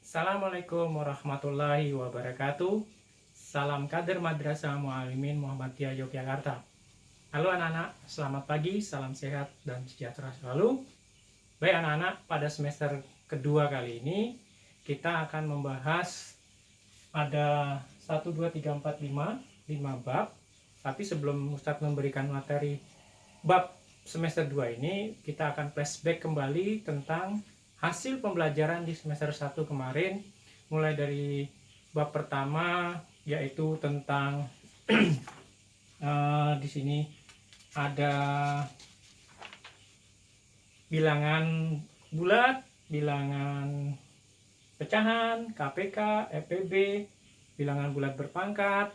Assalamualaikum warahmatullahi wabarakatuh. Salam kader Madrasah Mualimin Muhammadiyah Yogyakarta. Halo anak-anak, selamat pagi, salam sehat dan sejahtera selalu. Baik anak-anak, pada semester kedua kali ini kita akan membahas ada 1, 2, 3, 4, 5 bab. Tapi sebelum Ustadz memberikan materi bab semester 2 ini, kita akan flashback kembali tentang hasil pembelajaran di semester 1 kemarin, mulai dari bab pertama yaitu tentang di sini ada bilangan bulat, bilangan pecahan, KPK, EPB, bilangan bulat berpangkat,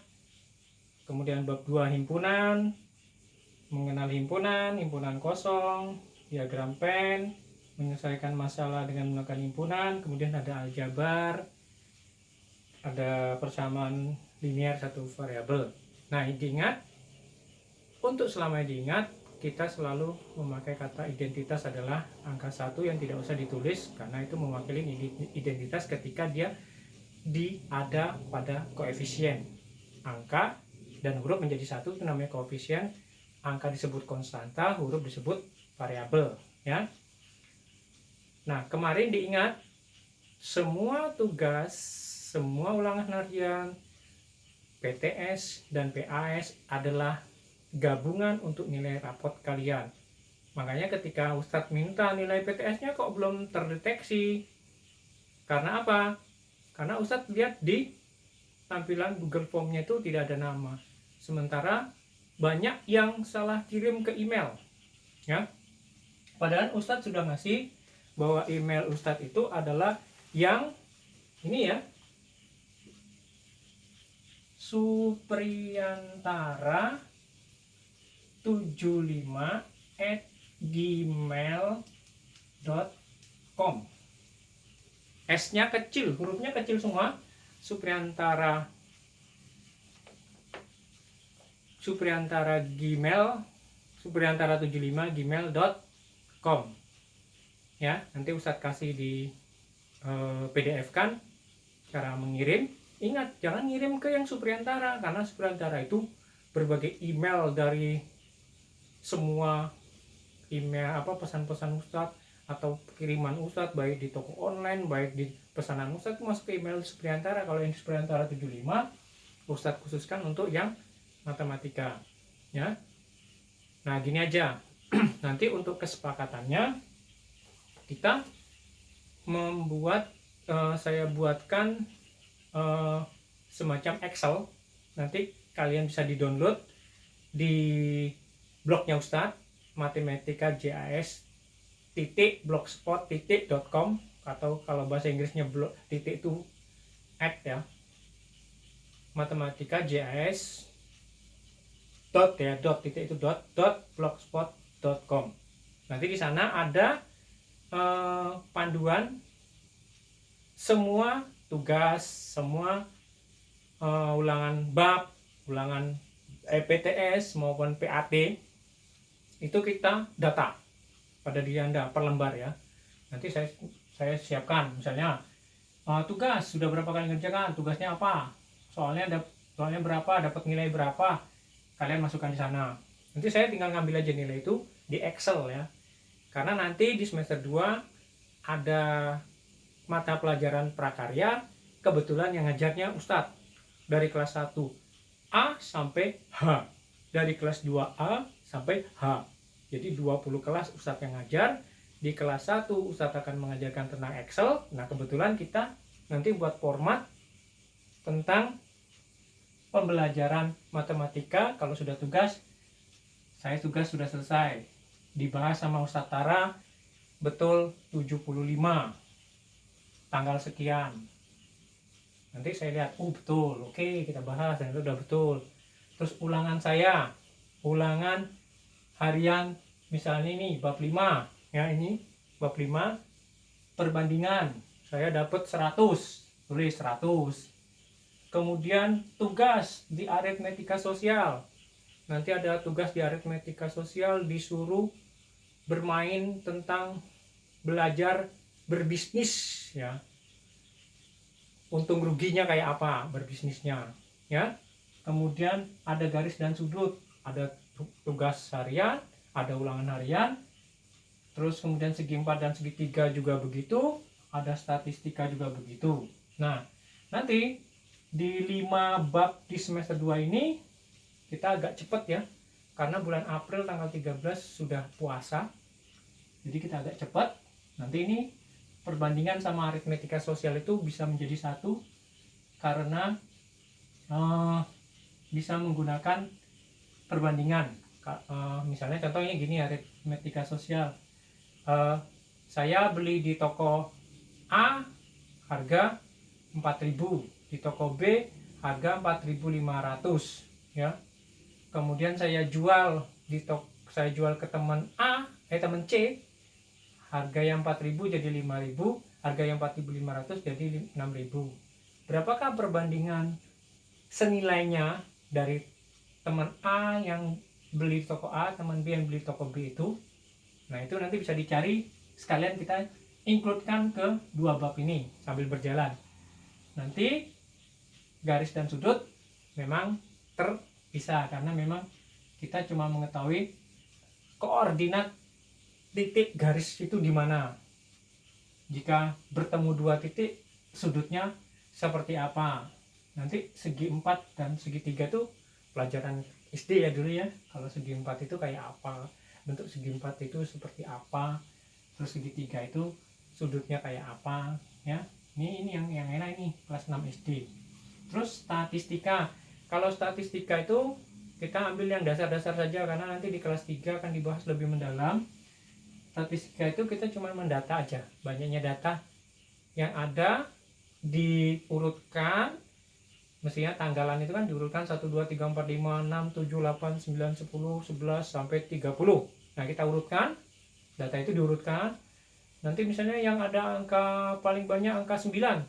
kemudian bab 2 himpunan, mengenal himpunan, himpunan kosong, diagram Venn, menyelesaikan masalah dengan menggunakan himpunan, kemudian ada aljabar, ada persamaan linier satu variabel. Nah, diingat, untuk selama diingat, kita selalu memakai kata identitas adalah angka 1 yang tidak usah ditulis, karena itu mewakili identitas ketika dia ada pada koefisien. Angka dan huruf menjadi 1, itu namanya koefisien. Angka disebut konstanta, huruf disebut variabel, ya. Nah, kemarin diingat, semua tugas, semua ulangan harian, PTS dan PAS adalah gabungan untuk nilai rapot kalian. Makanya ketika Ustadz minta nilai PTS-nya kok belum terdeteksi. Karena apa? Karena Ustadz lihat di tampilan Google Form-nya itu tidak ada nama. Sementara banyak yang salah kirim ke email, ya. Padahal Ustadz sudah ngasih bahwa email Ustadz itu adalah yang ini ya, supriantara75@gmail.com. S-nya kecil, hurufnya kecil semua. Supriantara supriantara75gmail.com, ya. Nanti Ustadz kasih di PDF kan cara mengirim. Ingat, jangan ngirim ke yang Supriantara, karena Supriantara itu berbagai email dari semua email pesan-pesan Ustadz atau kiriman Ustadz, baik di toko online, baik di pesanan Ustadz, masuk ke email Supriantara. Kalau yang Supriantara 75, Ustadz khususkan untuk yang matematika, ya. Nah, gini aja. Nanti untuk kesepakatannya kita membuat saya buatkan semacam Excel. Nanti kalian bisa di-download di blognya Ustadz, matematika.jas.blogspot.com, atau kalau bahasa Inggrisnya blog titik itu at, ya, matematika.jas blogspot.com. Nanti di sana ada panduan semua tugas, semua ulangan bab, ulangan PTS maupun PAT itu kita data pada diri Anda per lembar, ya. Nanti saya siapkan, misalnya tugas sudah berapa kali ngerjakan, tugasnya apa, soalnya berapa, dapat nilai berapa, kalian masukkan di sana. Nanti saya tinggal ngambil aja nilai itu di Excel, ya. Karena nanti di semester 2 ada mata pelajaran prakarya, kebetulan yang ngajarnya Ustadz dari kelas 1A sampai H, dari kelas 2A sampai H. Jadi 20 kelas Ustadz yang ngajar. Di kelas 1 Ustadz akan mengajarkan tentang Excel. Nah, kebetulan kita nanti buat format tentang pembelajaran matematika. Kalau sudah tugas, saya tugas sudah selesai, dibahas sama Ustadz Tara, betul 75 tanggal sekian. Nanti saya lihat, betul, oke, kita bahas, dan itu udah betul. Terus ulangan saya, ulangan harian, misalnya ini bab 5, ya, ini bab 5 perbandingan, saya dapat 100, tulis 100. Kemudian tugas di aritmetika sosial, nanti ada tugas di aritmetika sosial disuruh bermain tentang belajar berbisnis, ya. untung ruginya kayak apa berbisnisnya, ya. Kemudian ada garis dan sudut, ada tugas harian, ada ulangan harian, terus kemudian segi 4 dan segi 3 juga begitu, ada statistika juga begitu. Nah, nanti di 5 bab di semester 2 ini kita agak cepat ya, karena bulan April tanggal 13 sudah puasa, jadi kita agak cepat. Nanti ini perbandingan sama aritmetika sosial itu bisa menjadi satu, karena bisa menggunakan perbandingan. Misalnya contohnya gini, aritmetika sosial, saya beli di toko A harga 4.000, di toko B harga 4.500, ya. Kemudian saya jual saya jual ke teman teman C, harga yang 4.000 jadi 5.000, harga yang 4.500 jadi 6.000. Berapakah perbandingan senilainya dari teman A yang beli di toko A, teman B yang beli di toko B itu? Nah, itu nanti bisa dicari, sekalian kita include-kan ke 2 bab ini sambil berjalan. Nanti garis dan sudut memang terpisah, karena memang kita cuma mengetahui koordinat titik garis itu di mana. Jika bertemu 2 titik, sudutnya seperti apa. Nanti segi 4 dan segi 3 tuh pelajaran SD ya dulu ya. Kalau segi 4 itu kayak apa, bentuk segi 4 itu seperti apa, terus segi 3 itu sudutnya kayak apa, ya. Ini yang enak ini kelas 6 SD. Terus statistika. Kalau statistika itu kita ambil yang dasar-dasar saja, karena nanti di kelas 3 akan dibahas lebih mendalam. Statistika itu kita cuma mendata aja, banyaknya data yang ada diurutkan, mestinya tanggalan itu kan diurutkan 1, 2, 3, 4, 5, 6, 7, 8, 9, 10, 11, sampai 30. Nah, kita urutkan, data itu diurutkan. Nanti misalnya yang ada angka paling banyak angka 9,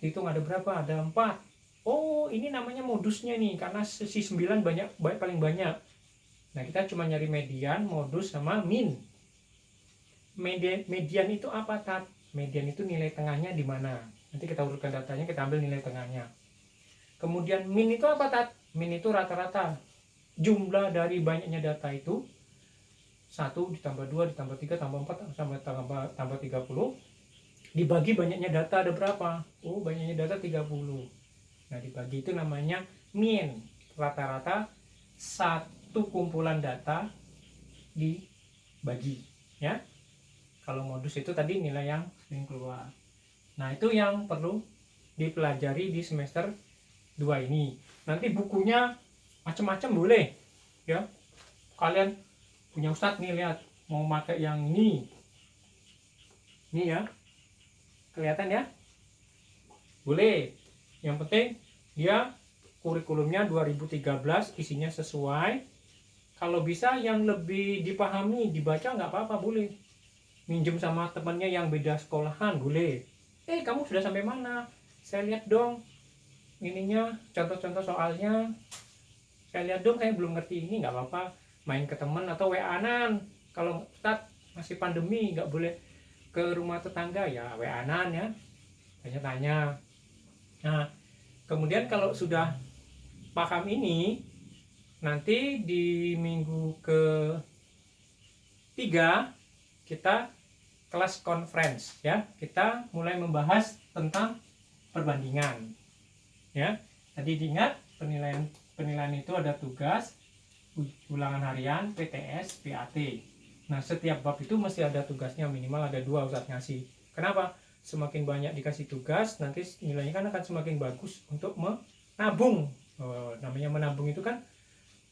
hitung ada berapa, ada 4. Oh, ini namanya modusnya nih, karena si 9 paling banyak. Nah, kita cuma nyari median, modus, sama min. Median itu apa, Tat? Median itu nilai tengahnya di mana. Nanti kita urutkan datanya, kita ambil nilai tengahnya. Kemudian min itu apa, Tat? Min itu rata-rata jumlah dari banyaknya data itu, 1 ditambah 2 ditambah 3 tambah 4 sampai tambah 30, dibagi banyaknya data ada berapa. Oh, banyaknya data 30. Nah, dibagi itu namanya min. Rata-rata satu kumpulan data dibagi, ya. Kalau modus itu tadi nilai yang sering keluar. Nah, itu yang perlu dipelajari di semester 2 ini. Nanti bukunya macam-macam boleh, ya. Kalian punya Ustadz nih, lihat, mau pakai yang ini ya, kelihatan ya, boleh. Yang penting dia kurikulumnya 2013, isinya sesuai. Kalau bisa yang lebih dipahami, dibaca nggak apa-apa, boleh. Minjem sama temannya yang beda sekolahan, boleh. Kamu sudah sampai mana? Saya lihat dong ininya, contoh-contoh soalnya. Saya lihat dong, saya belum ngerti ini, nggak apa-apa. Main ke teman atau WA-an. Kalau masih pandemi, nggak boleh ke rumah tetangga, ya WA-an ya, tanya-tanya. Nah, kemudian kalau sudah paham ini, nanti di minggu ke-3 kita kelas conference, ya. Kita mulai membahas tentang perbandingan, ya. Tadi diingat, penilaian itu ada tugas, ulangan harian, PTS, PAT. Nah, setiap bab itu mesti ada tugasnya, minimal ada 2 Ustadz ngasih. Kenapa? Semakin banyak dikasih tugas, nanti nilainya kan akan semakin bagus untuk menabung. Namanya menabung itu kan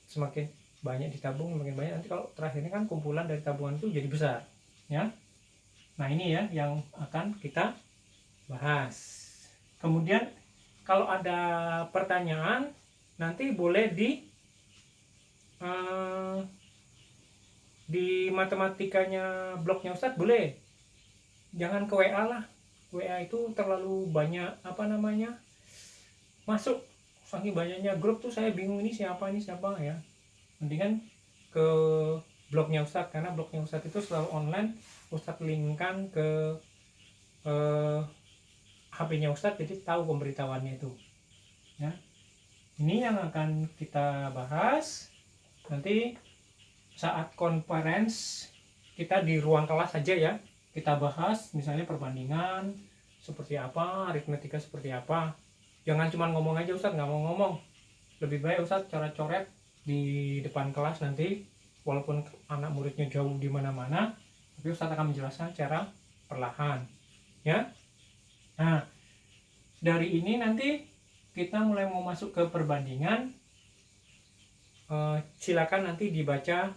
semakin banyak ditabung, semakin banyak. Nanti kalau terakhirnya kan kumpulan dari tabungan itu jadi besar, ya. Nah, ini ya yang akan kita bahas. Kemudian kalau ada pertanyaan, nanti boleh di matematikanya blognya Ustadz, boleh. Jangan ke WA lah. WA itu terlalu banyak masuk, saking banyaknya grup tuh saya bingung, ini siapa ya. Mendingan ke blognya Ustadz, karena blognya Ustadz itu selalu online. Ustadz linkkan ke HP-nya Ustadz, jadi tahu pemberitahuannya itu ya. Ini yang akan kita bahas nanti saat conference kita di ruang kelas saja ya. Kita bahas misalnya perbandingan seperti apa, aritmetika seperti apa. Jangan cuma ngomong aja, Ustadz nggak mau ngomong. Lebih baik Ustadz coret-coret di depan kelas nanti, walaupun anak muridnya jauh di mana-mana, tapi Ustadz akan menjelaskan secara perlahan ya. Nah, dari ini nanti kita mulai mau masuk ke perbandingan. Silakan nanti dibaca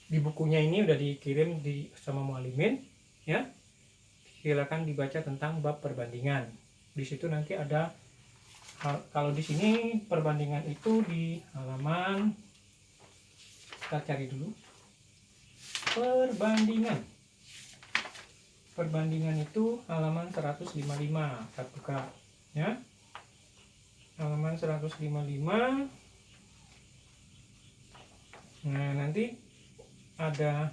di bukunya, ini udah dikirim sama mualimin ya. Silakan dibaca tentang bab perbandingan. Di situ nanti ada, kalau di sini perbandingan itu di halaman, kita cari dulu perbandingan itu halaman 155. Kita buka ya, halaman 155. Nah, nanti ada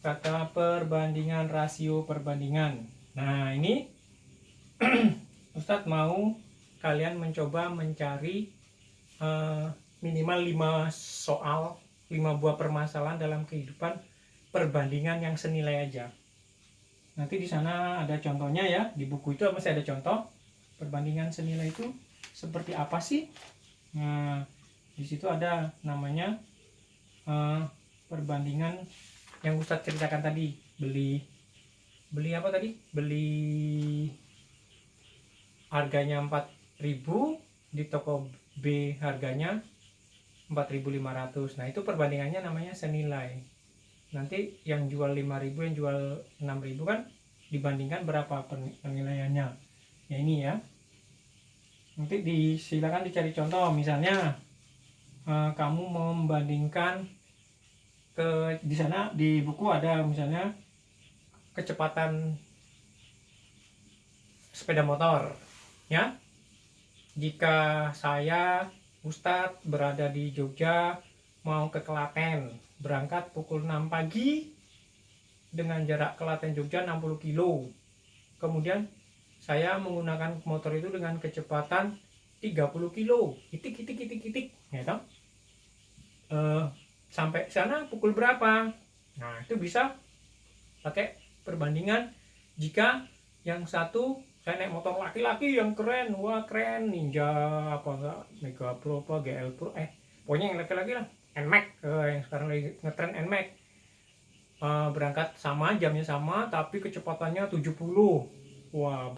kata perbandingan, rasio perbandingan. Nah, ini Ustadz mau kalian mencoba mencari minimal 5 soal, 5 buah permasalahan dalam kehidupan perbandingan yang senilai aja. Nanti di sana ada contohnya ya, di buku itu masih ada contoh perbandingan senilai itu seperti apa sih. Nah, di situ ada namanya perbandingan yang Ustadz ceritakan tadi, beli apa tadi? Beli harganya 4.000, di toko B harganya 4.500. Nah, itu perbandingannya namanya senilai. Nanti yang jual 5.000, yang jual 6.000 kan dibandingkan berapa penilaiannya. Ya ini ya. Nanti silakan dicari contoh, misalnya kamu membandingkan di sana di buku ada misalnya kecepatan sepeda motor ya. Jika saya Ustadz berada di Jogja mau ke Klaten, berangkat pukul 6 pagi dengan jarak Klaten Jogja 60 kilo. Kemudian saya menggunakan motor itu dengan kecepatan 30 kilo. Itik ya toh. Sampai sana pukul berapa? Nah, itu bisa pakai perbandingan. Jika yang satu saya naik motor laki-laki yang keren, wah keren, Ninja apa enggak, Mega Pro apa, GL Pro, pokoknya yang laki-laki lah, NMAX, yang sekarang lagi ngetren NMAX. Berangkat sama, jamnya sama, tapi kecepatannya 70. Wah,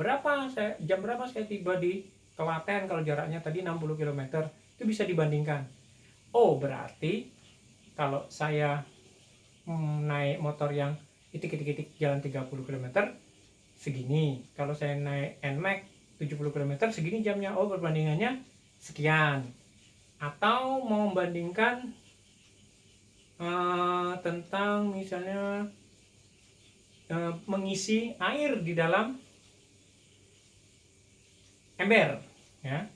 jam berapa saya tiba di Klaten kalau jaraknya tadi 60 km. Itu bisa dibandingkan. Oh, berarti kalau saya naik motor yang itik-itik jalan 30 km segini, kalau saya naik NMAX 70 km segini jamnya. Oh, perbandingannya sekian. Atau mau membandingkan tentang misalnya mengisi air di dalam ember ya.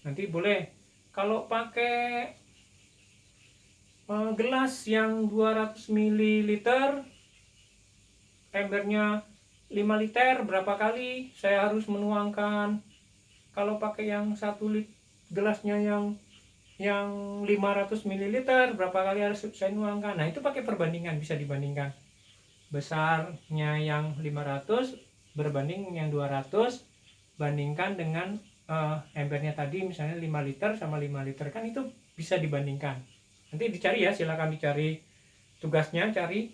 Nanti boleh kalau pakai gelas yang 200 ml, embernya 5 liter, berapa kali saya harus menuangkan. Kalau pakai yang 1 liter, gelasnya yang 500 ml, berapa kali harus saya nuangkan. Nah, itu pakai perbandingan, bisa dibandingkan. Besarnya yang 500 berbanding yang 200, bandingkan dengan embernya tadi misalnya 5 liter sama 5 liter, kan itu bisa dibandingkan. Nanti dicari ya, silakan dicari tugasnya, cari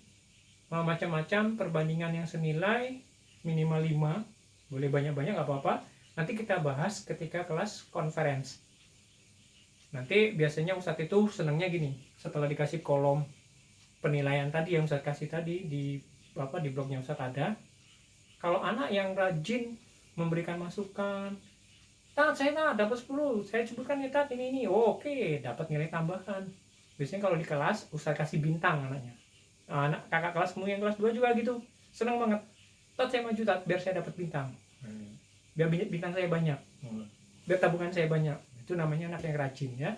macam-macam perbandingan yang senilai, minimal 5, boleh banyak-banyak nggak apa-apa. Nanti kita bahas ketika kelas conference. Nanti biasanya Ustadz itu senangnya gini, setelah dikasih kolom penilaian tadi yang Ustadz kasih tadi di blognya Ustadz ada, kalau anak yang rajin memberikan masukan, Tat saya dapat 10, saya sebutkan ya Tat ini, oke, dapat nilai tambahan. Biasanya kalau di kelas Ustadz kasih bintang anaknya. Anak kakak kelasmu yang kelas 2 juga gitu, senang banget, Tat saya maju Tat biar saya dapat bintang, biar bintang saya banyak, biar tabungan saya banyak. Itu namanya anak yang rajin ya.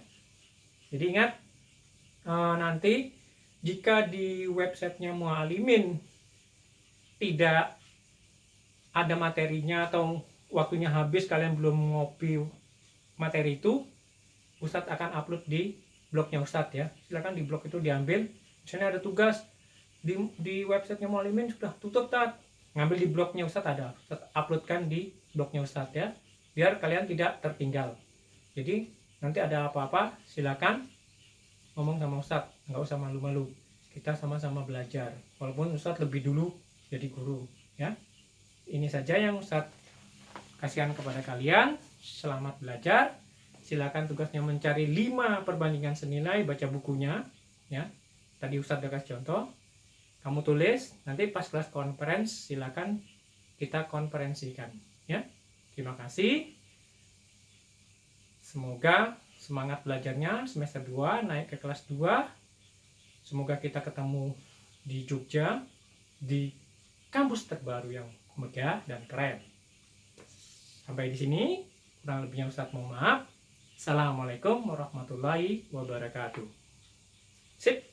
Jadi ingat, nanti jika di websitenya mualimin tidak ada materinya atau waktunya habis kalian belum ngopi materi itu, Ustadz akan upload di blognya Ustadz ya. Silakan di blog itu diambil. Di sini ada tugas di websitenya Mualimin sudah tutup, Tat. Ngambil di blognya Ustadz ada. Ustadz uploadkan di blognya Ustadz ya, biar kalian tidak tertinggal. Jadi nanti ada apa-apa silakan ngomong sama Ustadz, nggak usah malu-malu. Kita sama-sama belajar. Walaupun Ustadz lebih dulu jadi guru ya. Ini saja yang Ustadz kasihkan kepada kalian. Selamat belajar. Silakan tugasnya mencari 5 perbandingan senilai, baca bukunya ya. Tadi Ustadz udah kasih contoh. Kamu tulis, nanti pas kelas konferensi silakan kita konferensikan ya. Terima kasih. Semoga semangat belajarnya semester 2 naik ke kelas 2. Semoga kita ketemu di Jogja di kampus terbaru yang megah dan keren. Sampai di sini, kurang lebihnya Ustadz mohon maaf. Assalamualaikum warahmatullahi wabarakatuh. Sip.